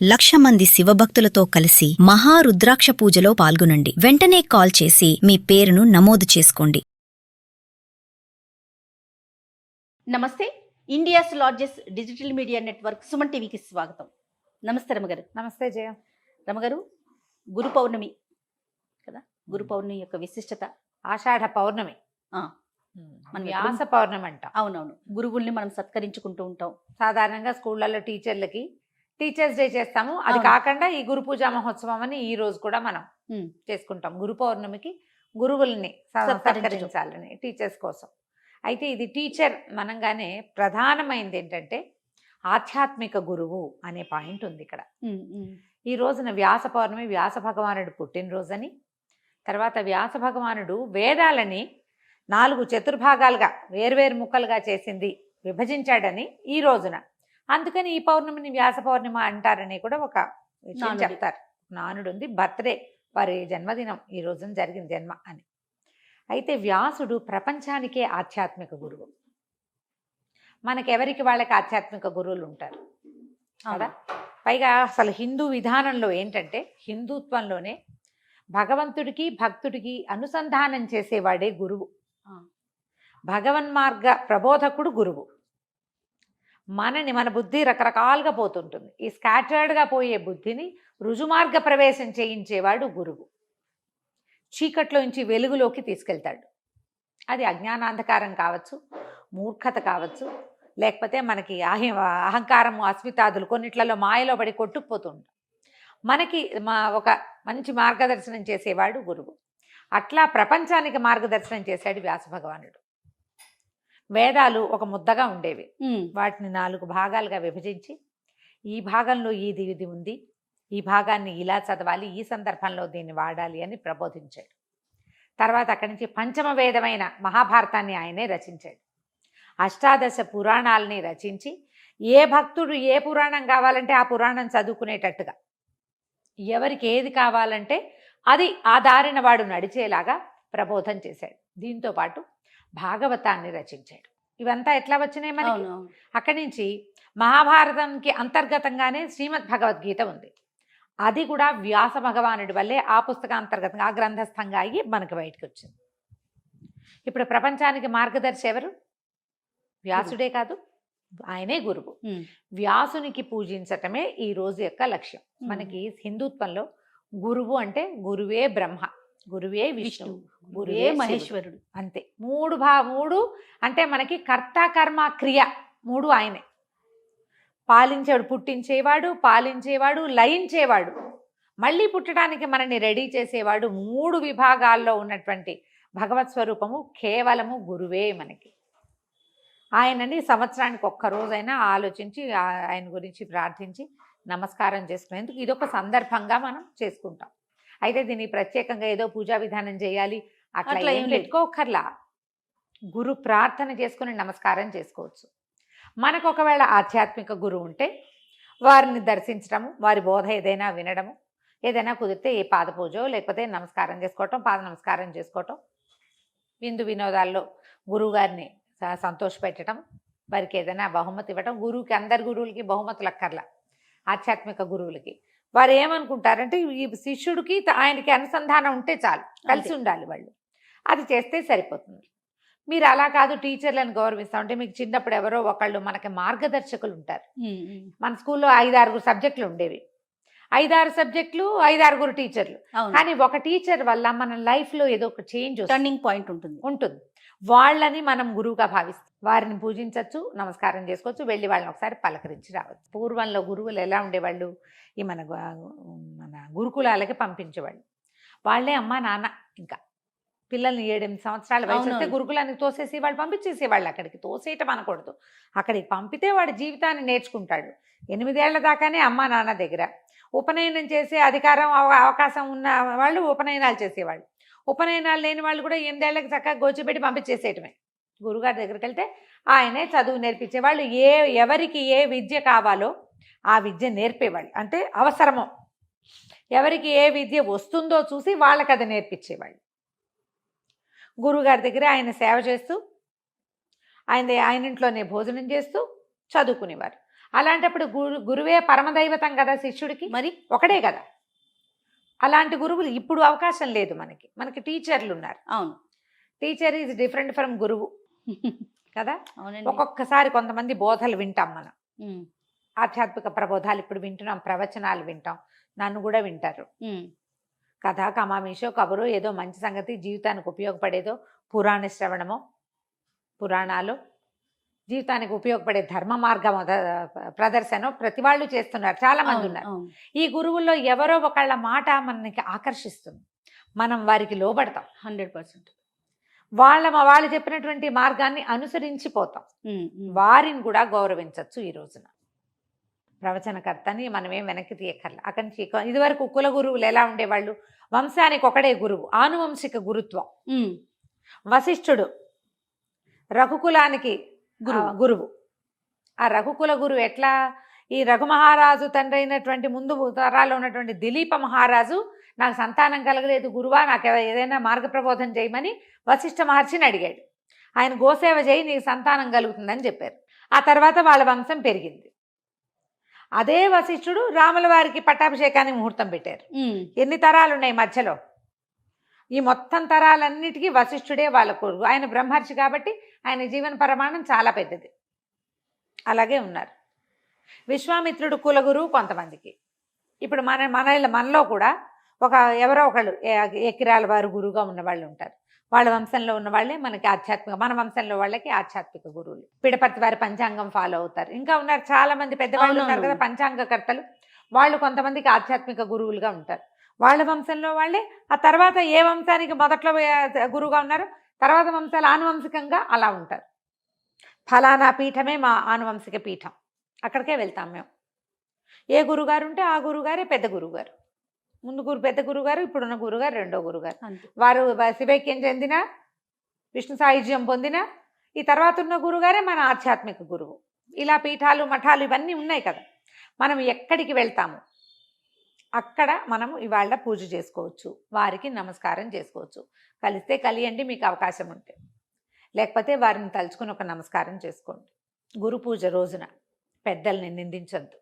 1,00,000 మంది శివభక్తులతో కలిసి మహారుద్రాక్ష పూజలో పాల్గొనండి. వెంటనే కాల్ చేసి మీ పేరును నమోదు చేసుకోండి. నమస్తే. India's largest digital media network Suman టీవీకి స్వాగతం. నమస్తే రమగారు. నమస్తే జయ. రమగారు, గురు పౌర్ణమి కదా, గురు పౌర్ణమి యొక్క విశిష్టత. ఆషాఢ పౌర్ణమి, మనం వ్యాస పౌర్ణమి అంటాం. అవునవును, గురువుల్ని మనం సత్కరించుకుంటూ ఉంటాం. సాధారణంగా స్కూళ్ళల్లో టీచర్లకి టీచర్స్ డే చేస్తాము. అది కాకుండా ఈ గురు పూజా మహోత్సవం అని ఈ రోజు కూడా మనం చేసుకుంటాం. గురు పౌర్ణమికి గురువుల్ని సత్కరించాలని టీచర్స్ కోసం. అయితే ఇది టీచర్ మనంగానే ప్రధానమైనది ఏంటంటే ఆధ్యాత్మిక గురువు అనే పాయింట్ ఉంది ఇక్కడ. ఈ రోజున వ్యాస పౌర్ణమి, వ్యాస భగవానుడు పుట్టినరోజని, తర్వాత వ్యాస భగవానుడు వేదాలని 4 చతుర్భాగాలుగా వేర్వేరు ముక్కలుగా చేసింది, విభజించాడని ఈ రోజున. అందుకని ఈ పౌర్ణమిని వ్యాస పౌర్ణిమ అంటారని కూడా ఒక విషయం చెప్తారు. నానుడు ఉంది, బర్త్డే, వారి జన్మదినం ఈ రోజున జరిగిన జన్మ అని. అయితే వ్యాసుడు ప్రపంచానికే ఆధ్యాత్మిక గురువు. మనకెవరికి వాళ్ళకి ఆధ్యాత్మిక గురువులు ఉంటారు కదా. పైగా అసలు హిందూ విధానంలో ఏంటంటే, హిందుత్వంలోనే భగవంతుడికి భక్తుడికి అనుసంధానం చేసేవాడే గురువు. భగవన్మార్గ ప్రబోధకుడు గురువు. మన బుద్ధి రకరకాలుగా పోతుంటుంది. ఈ స్కాటర్డ్గా పోయే బుద్ధిని రుజుమార్గ ప్రవేశం చేయించేవాడు గురువు. చీకట్లోంచి వెలుగులోకి తీసుకెళ్తాడు. అది అజ్ఞానాంధకారం కావచ్చు, మూర్ఖత కావచ్చు, లేకపోతే మనకి అహంకారము, అస్మితాదులు కొన్నిట్లలో మాయలో పడి కొట్టుకుపోతుంటాం. మనకి ఒక మంచి మార్గదర్శనం చేసేవాడు గురువు. అట్లా ప్రపంచానికి మార్గదర్శనం చేశాడు వ్యాస భగవానుడు. వేదాలు ఒక ముద్దగా ఉండేవి. వాటిని 4 భాగాలుగా విభజించి, ఈ భాగంలో ఇది ఉంది, ఈ భాగాన్ని ఇలా చదవాలి, ఈ సందర్భంలో దీన్ని వాడాలి అని ప్రబోధించాడు. తర్వాత అక్కడి నుంచి పంచమ వేదమైన మహాభారతాన్ని ఆయనే రచించాడు. 18 పురాణాలని రచించి, ఏ భక్తుడు ఏ పురాణం కావాలంటే ఆ పురాణం చదువుకునేటట్టుగా, ఎవరికి ఏది కావాలంటే అది ఆ దారిన వాడు నడిచేలాగా ప్రబోధం చేశాడు. దీంతో పాటు భాగవతాన్ని రచించాడు. ఇవంతా ఎట్లా వచ్చినాయి మనకి? అక్కడి నుంచి మహాభారతానికి అంతర్గతంగానే శ్రీమద్ భగవద్గీత ఉంది. అది కూడా వ్యాస భగవానుడి వల్లే ఆ పుస్తక అంతర్గతంగా, ఆ గ్రంథస్థంగా అయ్యి మనకి బయటకు వచ్చింది. ఇప్పుడు ప్రపంచానికి మార్గదర్శి ఎవరు? వ్యాసుడే కాదు, ఆయనే గురువు. వ్యాసునికి పూజించటమే ఈ రోజు యొక్క లక్ష్యం. మనకి హిందుత్వంలో గురువు అంటే గురువే బ్రహ్మ, గురువే విష్ణు, గురువే మహేశ్వరుడు, అంతే. 3 అంటే మనకి కర్త కర్మ క్రియ 3 ఆయనే. పాలించేవాడు, పుట్టించేవాడు, పాలించేవాడు, లయించేవాడు, మళ్ళీ పుట్టడానికి మనని రెడీ చేసేవాడు. 3 విభాగాల్లో ఉన్నటువంటి భగవత్ స్వరూపము కేవలము గురువే మనకి. ఆయనని సంవత్సరానికి ఒక్కరోజైనా ఆలోచించి ఆయన గురించి ప్రార్థించి నమస్కారం చేసుకునేందుకు ఇదొక సందర్భంగా మనం చేసుకుంటాం. అయితే దీన్ని ప్రత్యేకంగా ఏదో పూజా విధానం చేయాలి అట్లా ఏం పెట్టుకోకర్లా. గురు ప్రార్థన చేసుకుని నమస్కారం చేసుకోవచ్చు. మనకు ఒకవేళ ఆధ్యాత్మిక గురువు ఉంటే వారిని దర్శించడము, వారి బోధ ఏదైనా వినడము, ఏదైనా కుదిరితే ఏ పాద పూజో లేకపోతే నమస్కారం చేసుకోవటం, పాద నమస్కారం చేసుకోవటం, విందు వినోదాల్లో గురువు గారిని సంతోషపెట్టడం, వారికి ఏదైనా బహుమతి ఇవ్వటం. గురువుకి, అందరి గురువులకి బహుమతులు అక్కర్లా. ఆధ్యాత్మిక గురువులకి వారు ఏమనుకుంటారంటే, ఈ శిష్యుడికి ఆయనకి అనుసంధానం ఉంటే చాలు, కలిసి ఉండాలి వాళ్ళు, అది చేస్తే సరిపోతుంది. మీరు అలా కాదు, టీచర్లను గౌరవిస్తా ఉంటే, మీకు చిన్నప్పుడు ఎవరో ఒకళ్ళు మనకి మార్గదర్శకులు ఉంటారు. మన స్కూల్లో 5-6 సబ్జెక్టులు ఉండేవి. 5-6 సబ్జెక్టులు, 5-6 టీచర్లు. కానీ ఒక టీచర్ వల్ల మన లైఫ్లో ఏదో ఒక చేంజ్, టర్నింగ్ పాయింట్ ఉంటుంది. వాళ్ళని మనం గురువుగా భావిస్తాం. వారిని పూజించవచ్చు, నమస్కారం చేసుకోవచ్చు, వెళ్ళి వాళ్ళని ఒకసారి పలకరించి రావచ్చు. పూర్వంలో గురువులు ఎలా ఉండేవాళ్ళు? ఈ మన గురుకులాలకి పంపించేవాళ్ళు. వాళ్ళే అమ్మా నాన్న. ఇంకా పిల్లల్ని 7-8 సంవత్సరాల వయసు వస్తే గురుకులానికి తోసేసి వాళ్ళు పంపించేసేవాళ్ళు. అక్కడికి తోసేయటం అనకూడదు, అక్కడికి పంపితే వాడి జీవితాన్ని నేర్చుకుంటాడు. 8 ఏళ్ల దాకానే అమ్మా నాన్న దగ్గర. ఉపనయనం చేసే అధికారం, అవకాశం ఉన్న వాళ్ళు ఉపనయనాలు చేసేవాళ్ళు. ఉపనయనాలు లేని వాళ్ళు కూడా 8 ఏళ్ళకి చక్కగా గోచిపెట్టి పంపించేసేయటమే. గురుగారి దగ్గరికి వెళ్తే ఆయనే చదువు నేర్పించేవాళ్ళు. ఎవరికి ఏ విద్య కావాలో ఆ విద్య నేర్పేవాళ్ళు. అంటే అవసరమో, ఎవరికి ఏ విద్య వస్తుందో చూసి వాళ్ళకి అది నేర్పించేవాళ్ళు. గురుగారి దగ్గర ఆయన సేవ చేస్తూ, ఆయన ఇంట్లోనే భోజనం చేస్తూ చదువుకునేవారు. అలాంటప్పుడు గురువే పరమదైవతం కదా శిష్యుడికి, మరి ఒకడే కదా. అలాంటి గురువులు ఇప్పుడు అవకాశం లేదు. మనకి టీచర్లు ఉన్నారు. అవును. టీచర్ ఈజ్ డిఫరెంట్ ఫ్రమ్ గురువు కదా. అవునండి. ఒక్కొక్కసారి కొంతమంది బోధలు వింటాం మనం, ఉమ్, ఆధ్యాత్మిక ప్రబోధాలు ఇప్పుడు వింటున్నాం, ప్రవచనాలు వింటాం, నన్ను కూడా వింటారు. ఉమ్, కథ కమామీషో కబురు ఏదో మంచి సంగతి జీవితానికి ఉపయోగపడేదో, పురాణ శ్రవణమో, పురాణాలు జీవితానికి ఉపయోగపడే ధర్మ మార్గం ప్రదర్శనం ప్రతి వాళ్ళు చేస్తున్నారు, చాలా మంది అవును, ఉన్నారు. అవును. ఈ గురువుల్లో ఎవరో ఒకళ్ళ మాట మనకి ఆకర్షిస్తుంది, మనం వారికి లోబడతాం, 100%. వాళ్ళు చెప్పినటువంటి మార్గాన్ని అనుసరించిపోతాం. వారిని కూడా గౌరవించవచ్చు. ఈ రోజున ప్రవచనకర్తని మనమేం వెనక్కి తీయక్కర్ల. అక్కడి నుంచి ఇదివరకు కుల గురువులు ఎలా ఉండేవాళ్ళు, వంశానికి ఒకడే గురువు, ఆనువంశిక గురుత్వం. వశిష్ఠుడు రఘుకులానికి గురువు. ఆ రఘుకుల గురువు ఎట్లా, ఈ రఘుమహారాజు తండ్రి అయినటువంటి ముందు తరాల్లో ఉన్నటువంటి దిలీప మహారాజు నాకు సంతానం కలగలేదు గురువా, నాకు ఏదైనా మార్గ ప్రబోధం చేయమని వశిష్ఠ మహర్షిని అడిగాడు. ఆయన గోసేవ చేయి నీకు సంతానం కలుగుతుందని చెప్పారు. ఆ తర్వాత వాళ్ళ వంశం పెరిగింది. అదే వశిష్ఠుడు రాముల వారికి పట్టాభిషేకానికి ముహూర్తం పెట్టారు. ఎన్ని తరాలు ఉన్నాయి మధ్యలో, ఈ మొత్తం తరాలన్నిటికీ వశిష్ఠుడే వాళ్ళ కొడుకు. ఆయన బ్రహ్మర్షి కాబట్టి ఆయన జీవన ప్రమాణం చాలా పెద్దది. అలాగే ఉన్నారు. విశ్వామిత్రుడు కులగురువు కొంతమందికి. ఇప్పుడు మనలో కూడా ఎవరో ఒకళ్ళు ఎకిరాల వారు గురువుగా ఉన్న వాళ్ళు ఉంటారు. వాళ్ళ వంశంలో ఉన్న వాళ్ళే మనకి ఆధ్యాత్మిక, మన వంశంలో వాళ్ళకి ఆధ్యాత్మిక గురువులు. పిడపర్తి వారి పంచాంగం ఫాలో అవుతారు. ఇంకా ఉన్నారు చాలా మంది పెద్దవాళ్ళు ఉన్నారు కదా పంచాంగకర్తలు, వాళ్ళు కొంతమందికి ఆధ్యాత్మిక గురువులుగా ఉంటారు. వాళ్ళ వంశంలో వాళ్ళే ఆ తర్వాత ఏ వంశానికి మొదట్లో గురువుగా ఉన్నారో తర్వాత వంశాలు ఆనువంశికంగా అలా ఉంటారు. ఫలానా పీఠమే మా ఆనువంశిక పీఠం, అక్కడికే వెళ్తాం మేము. ఏ గురుగారు ఉంటే ఆ గురుగారే పెద్ద గురువుగారు. ముందు పెద్ద గురుగారు, ఇప్పుడున్న గురుగారు రెండో గురుగారు. వారు శివైక్యం చెందిన, విష్ణు సాయుధ్యం పొందిన ఈ తర్వాత ఉన్న గురుగారే మన ఆధ్యాత్మిక గురువు. ఇలా పీఠాలు మఠాలు ఇవన్నీ ఉన్నాయి కదా. మనం ఎక్కడికి వెళ్తాము అక్కడ మనం ఇవాళ పూజ చేసుకోవచ్చు, వారికి నమస్కారం చేసుకోవచ్చు. కలిస్తే కలియండి మీకు అవకాశం ఉంటే, లేకపోతే వారిని తలుచుకుని ఒక నమస్కారం చేసుకోండి. గురు పూజ రోజున పెద్దల్ని నిందించద్దు,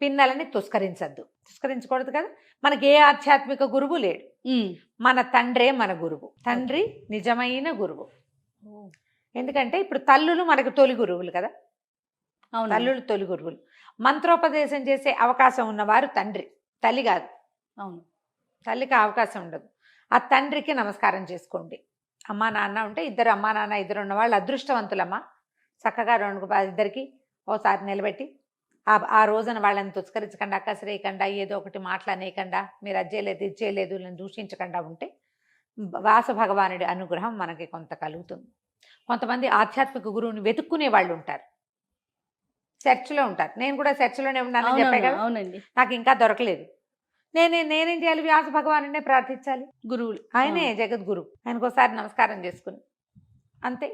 పిన్నలని తుస్కరించకూడదు కదా. మనకి ఏ ఆధ్యాత్మిక గురువు లేడు, మన తండ్రే మన గురువు. తండ్రి నిజమైన గురువు. ఎందుకంటే ఇప్పుడు తల్లులు మనకు తొలి గురువులు కదా, తల్లులు తొలి గురువులు. మంత్రోపదేశం చేసే అవకాశం ఉన్నవారు తండ్రి, తల్లి కాదు. అవును, తల్లికి అవకాశం ఉండదు. ఆ తండ్రికి నమస్కారం చేసుకోండి. అమ్మా నాన్న ఉంటే ఇద్దరు అమ్మా నాన్న ఇద్దరు ఉన్న వాళ్ళు అదృష్టవంతులమ్మా. చక్కగా ఇద్దరికి ఓసారి నిలబెట్టి ఆ రోజున వాళ్ళని తుస్కరించకుండా, కసిరేయకుండా, ఏదో ఒకటి మాట్లాడనేయకుండా, మీరు అజ్జేయలేదు ఇచ్చేయలేదు నేను దూషించకుండా ఉంటే వాస భగవానుడి అనుగ్రహం మనకి కొంత కలుగుతుంది. కొంతమంది ఆధ్యాత్మిక గురువుని వెతుక్కునే వాళ్ళు ఉంటారు, చర్చిలో ఉంటారు. నేను కూడా చర్చిలోనే ఉన్నానని చెప్పే కదా. అవునండి. నాకు ఇంకా దొరకలేదు. నేనేం చేయాలి? వ్యాస భగవానుడినే ప్రార్థించాలి. గురువులు ఆయనే జగద్గురు, ఆయనకోసారి నమస్కారం చేసుకుని అంతే.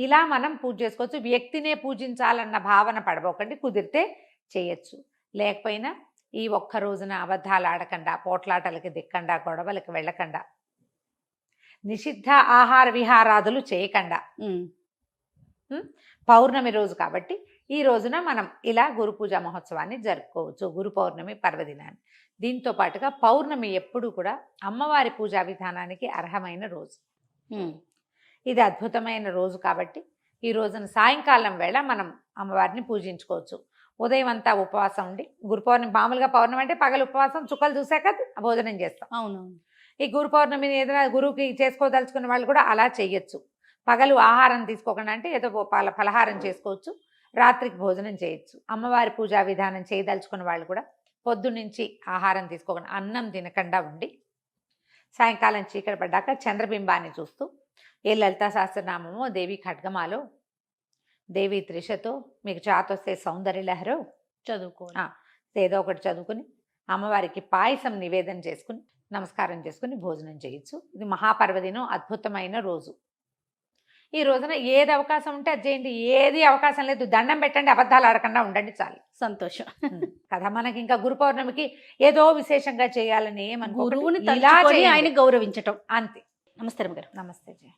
ఇలా మనం పూజ చేసుకోవచ్చు. వ్యక్తినే పూజించాలన్న భావన పడబోకండి. కుదిరితే చేయొచ్చు, లేకపోయినా ఈ ఒక్క రోజున అబద్ధాలు ఆడకుండా, పోట్లాటలకి దిక్కండా, గొడవలకి వెళ్ళకుండా, నిషిద్ధ ఆహార విహారాదులు చేయకుండా, పౌర్ణమి రోజు కాబట్టి ఈ రోజున మనం ఇలా గురు పూజా మహోత్సవాన్ని జరుపుకోవచ్చు, గురు పౌర్ణమి పర్వదినాన్ని. దీంతో పాటుగా పౌర్ణమి ఎప్పుడు కూడా అమ్మవారి పూజా విధానానికి అర్హమైన రోజు. ఇది అద్భుతమైన రోజు కాబట్టి ఈ రోజున సాయంకాలం వేళ మనం అమ్మవారిని పూజించుకోవచ్చు. ఉదయం అంతా ఉపవాసం ఉండి, గురు పౌర్ణమి మామూలుగా పౌర్ణమి అంటే పగలు ఉపవాసం, చుక్కలు చూశాక భోజనం చేస్తాం. అవునవును. ఈ గురు పౌర్ణమిని ఏదైనా గురువుకి చేసుకోదలుచుకున్న వాళ్ళు కూడా అలా చేయొచ్చు. పగలు ఆహారం తీసుకోకుండా అంటే ఏదో ఫలహారం చేసుకోవచ్చు, రాత్రికి భోజనం చేయొచ్చు. అమ్మవారి పూజా విధానం చేయదలుచుకున్న వాళ్ళు కూడా పొద్దున్నుంచి ఆహారం తీసుకోకుండా, అన్నం తినకుండా ఉండి సాయంకాలం చీకటి పడ్డాక చంద్రబింబాన్ని చూస్తూ ఏ లలితా సహస్రనామమో, దేవి ఖడ్గమాలో, దేవి త్రిషతో, మీకు చాతొస్తే సౌందర్య లహరో చదువుకోవాలి. ఏదో ఒకటి చదువుకుని అమ్మవారికి పాయసం నివేదన చేసుకుని నమస్కారం చేసుకుని భోజనం చేయొచ్చు. ఇది మహాపర్వదినం, అద్భుతమైన రోజు. ఈ రోజున ఏది అవకాశం ఉంటే అది చేయండి. ఏది అవకాశం లేదు దండం పెట్టండి, అబద్ధాలు ఆడకుండా ఉండండి, చాలు. సంతోషం కదా. మనకి ఇంకా గురు పౌర్ణమికి ఏదో విశేషంగా చేయాలని గురువుని తలుచుకొని ఆయన గౌరవించటం అంతే. నమస్తే గారు. నమస్తే జయ.